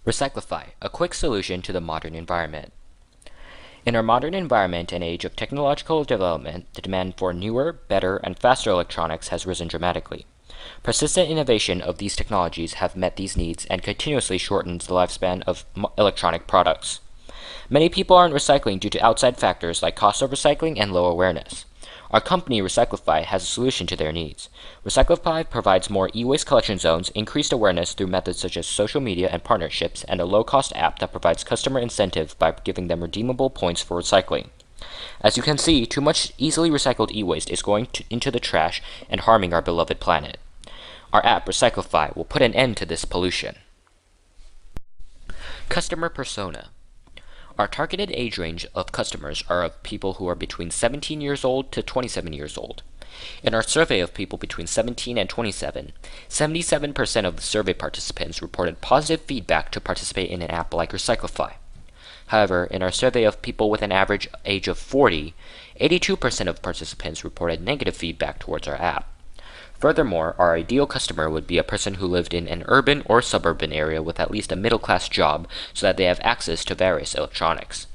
Recyclifi, a quick solution to the modern environment. In our modern environment and age of technological development, the demand for newer, better, and faster electronics has risen dramatically. Persistent innovation of these technologies have met these needs and continuously shortens the lifespan of electronic products. Many people aren't recycling due to outside factors like cost of recycling and low awareness. Our company, Recyclifi, has a solution to their needs. Recyclifi provides more e-waste collection zones, increased awareness through methods such as social media and partnerships, and a low-cost app that provides customer incentive by giving them redeemable points for recycling. As you can see, too much easily recycled e-waste is going into the trash and harming our beloved planet. Our app, Recyclifi, will put an end to this pollution. Customer persona. Our targeted age range of customers are of people who are between 17 years old to 27 years old. In our survey of people between 17 and 27, 77% of the survey participants reported positive feedback to participate in an app like Recyclifi. However, in our survey of people with an average age of 40, 82% of participants reported negative feedback towards our app. Furthermore, our ideal customer would be a person who lived in an urban or suburban area with at least a middle-class job so that they have access to various electronics.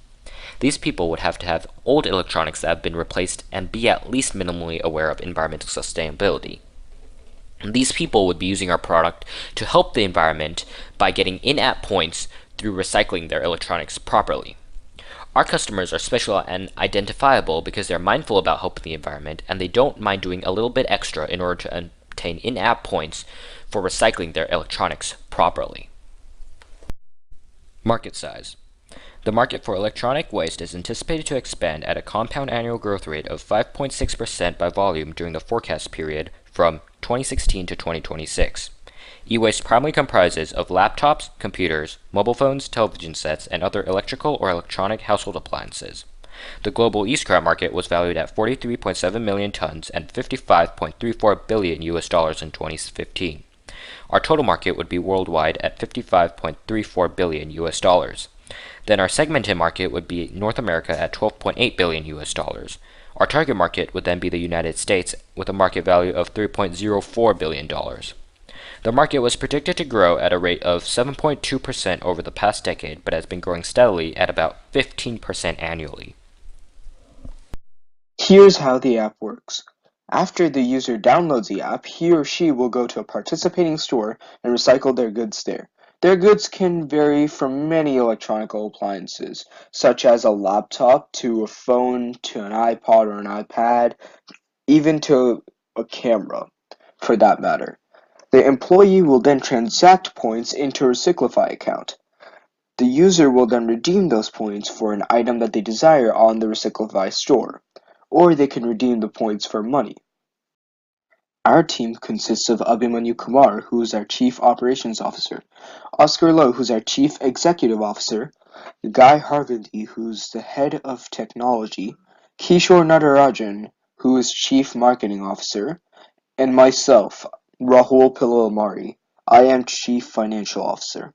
These people would have to have old electronics that have been replaced and be at least minimally aware of environmental sustainability. These people would be using our product to help the environment by getting in-app points through recycling their electronics properly. Our customers are special and identifiable because they're mindful about helping the environment and they don't mind doing a little bit extra in order to obtain in-app points for recycling their electronics properly. Market size. The market for electronic waste is anticipated to expand at a compound annual growth rate of 5.6% by volume during the forecast period from 2016 to 2026. E-waste primarily comprises of laptops, computers, mobile phones, television sets, and other electrical or electronic household appliances. The global e-scrap market was valued at 43.7 million tons and $55.34 billion in 2015. Our total market would be worldwide at $55.34 billion. Then our segmented market would be North America at $12.8 billion. Our target market would then be the United States with a market value of $3.04 billion. The market was predicted to grow at a rate of 7.2% over the past decade, but has been growing steadily at about 15% annually. Here's how the app works. After the user downloads the app, he or she will go to a participating store and recycle their goods there. Their goods can vary from many electronic appliances, such as a laptop to a phone to an iPod or an iPad, even to a camera, for that matter. The employee will then transact points into a Recyclifi account. The user will then redeem those points for an item that they desire on the Recyclifi store, or they can redeem the points for money. Our team consists of Abhimanyu Kumar, who is our Chief Operations Officer, Oscar Lowe, who's our Chief Executive Officer, Guy Hargandi, who's the Head of Technology, Kishore Natarajan, who is Chief Marketing Officer, and myself, Rahul Pilamari. I am Chief Financial Officer.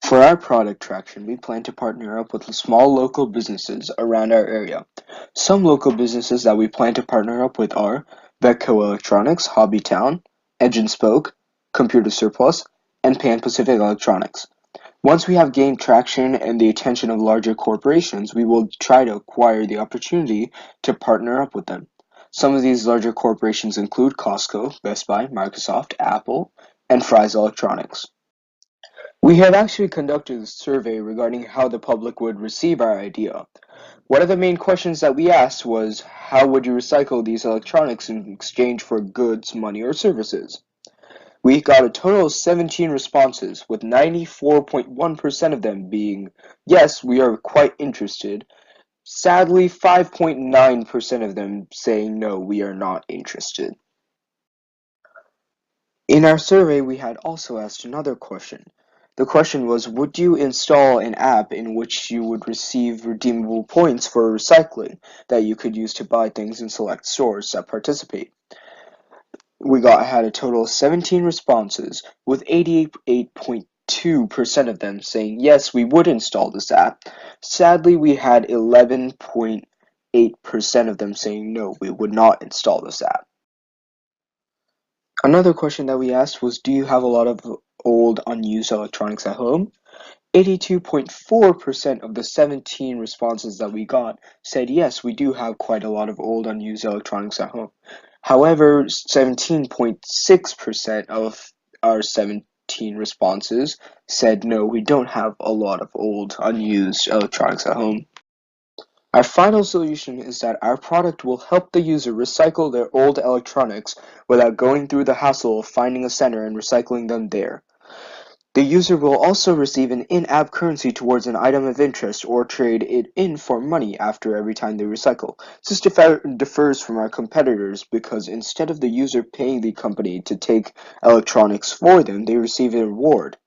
For our product traction, we plan to partner up with small local businesses around our area. Some local businesses that we plan to partner up with are Vetco Electronics, Hobbytown, Edge and Spoke, Computer Surplus, and Pan Pacific Electronics. Once we have gained traction and the attention of larger corporations, we will try to acquire the opportunity to partner up with them. Some of these larger corporations include Costco, Best Buy, Microsoft, Apple, and Fry's Electronics. We have actually conducted a survey regarding how the public would receive our idea. One of the main questions that we asked was, how would you recycle these electronics in exchange for goods, money, or services? We got a total of 17 responses, with 94.1% of them being, yes, we are quite interested. Sadly, 5.9% of them saying, no, we are not interested. In our survey, we had also asked another question. The question was, would you install an app in which you would receive redeemable points for recycling that you could use to buy things in select stores that participate? We had a total of 17 responses, with 88.2% of them saying, yes, we would install this app. Sadly, we had 11.8% of them saying, no, we would not install this app. Another question that we asked was, do you have a lot of old unused electronics at home? 82.4% of the 17 responses that we got said yes, we do have quite a lot of old unused electronics at home. However, 17.6% of our 17 responses said no, we don't have a lot of old unused electronics at home. Our final solution is that our product will help the user recycle their old electronics without going through the hassle of finding a center and recycling them there. The user will also receive an in-app currency towards an item of interest or trade it in for money after every time they recycle. This differs from our competitors because instead of the user paying the company to take electronics for them, they receive a reward.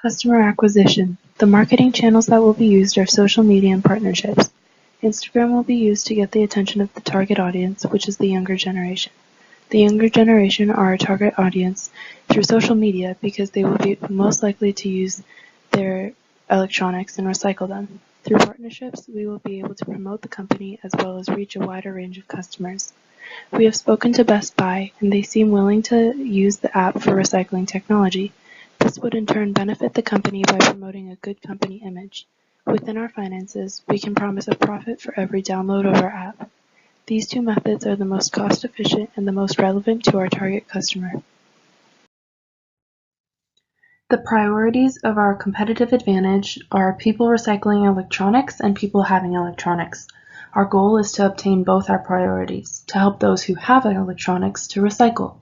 Customer acquisition. The marketing channels that will be used are social media and partnerships. Instagram will be used to get the attention of the target audience, which is the younger generation. The younger generation are our target audience through social media because they will be most likely to use their electronics and recycle them. Through partnerships, we will be able to promote the company as well as reach a wider range of customers. We have spoken to Best Buy, and they seem willing to use the app for recycling technology. This would in turn benefit the company by promoting a good company image. Within our finances, we can promise a profit for every download of our app. These two methods are the most cost-efficient and the most relevant to our target customer. The priorities of our competitive advantage are people recycling electronics and people having electronics. Our goal is to obtain both our priorities, to help those who have electronics to recycle.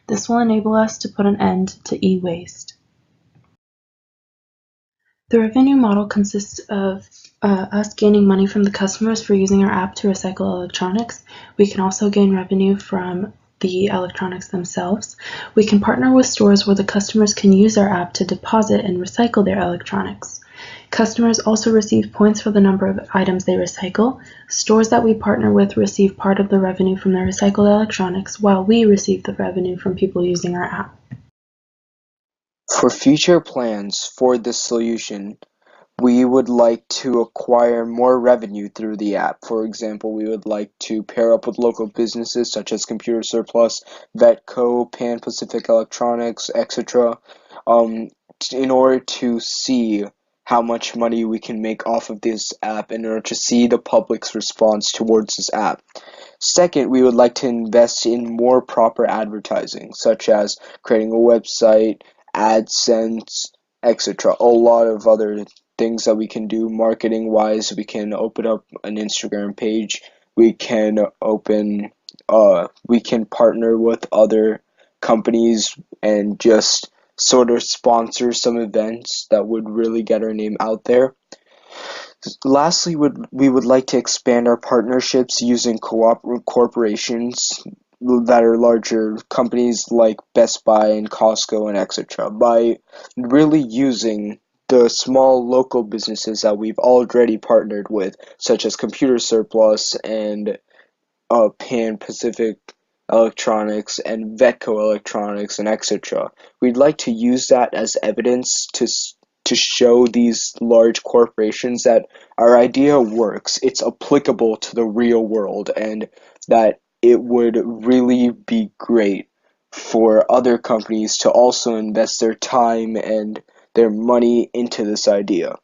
This will enable us to put an end to e-waste. The revenue model consists of us gaining money from the customers for using our app to recycle electronics. We can also gain revenue from the electronics themselves. We can partner with stores where the customers can use our app to deposit and recycle their electronics. Customers also receive points for the number of items they recycle. Stores that we partner with receive part of the revenue from the recycled electronics, while we receive the revenue from people using our app. For future plans for this solution, we would like to acquire more revenue through the app. For example, we would like to pair up with local businesses such as Computer Surplus, Vetco, Pan Pacific Electronics, etc., in order to see how much money we can make off of this app in order to see the public's response towards this app. Second, we would like to invest in more proper advertising, such as creating a website, AdSense, etc. A lot of other things that we can do marketing wise. We can open up an Instagram page. We can we can partner with other companies and just sort of sponsor some events that would really get our name out there. Lastly, we would like to expand our partnerships using corporations that are larger companies like Best Buy and Costco and etc. by really using the small local businesses that we've already partnered with, such as Computer Surplus and Pan Pacific Electronics and Vetco Electronics and etc. We'd like to use that as evidence to show these large corporations that our idea works, it's applicable to the real world, and that it would really be great for other companies to also invest their time and their money into this idea.